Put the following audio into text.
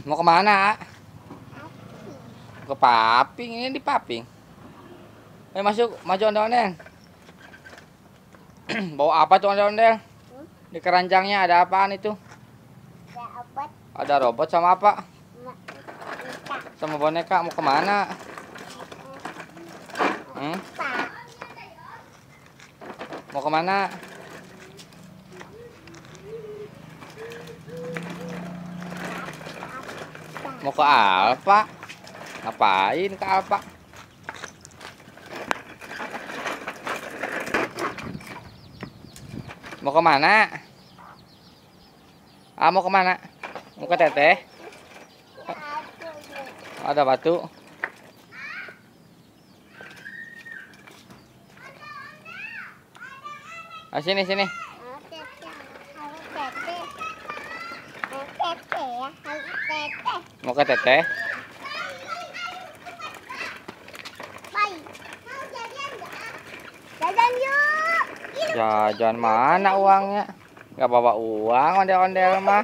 Mau kemana? Ke Paping, ini di Paping. Masuk, maju ondel-ondel. Bawa apa tuh ondel-ondel? Di keranjangnya ada apaan itu? Ada robot sama apa? Sama boneka. Mau kemana? Mau kemana? Mau ke Alfa? Ngapain ke Alfa? Mau kemana? Mau kemana? Mau ke Teteh? Ada batu. Sini sini. Mau ke Teteh? Jajan yuk. Jajan mana uangnya? Nggak bawa uang ondel-ondel mah.